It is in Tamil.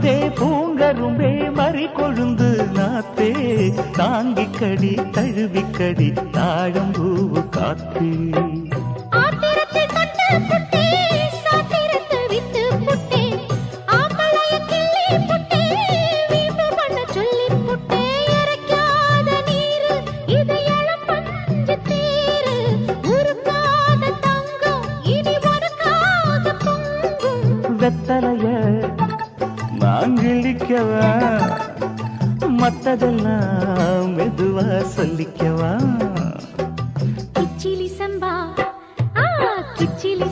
முத்தே பூங்கரும்பே மறி கொழுந்து நாத்தே தாங்கிக்கடி தழுவிக்கடி தாழம்பூவு காத்தே வெத்தலைய மாங்கிழிக்கவா மத்ததெல்லாம் மெதுவா சொல்லிக்கவா கிச்சிலி சம்பா கிச்சிலி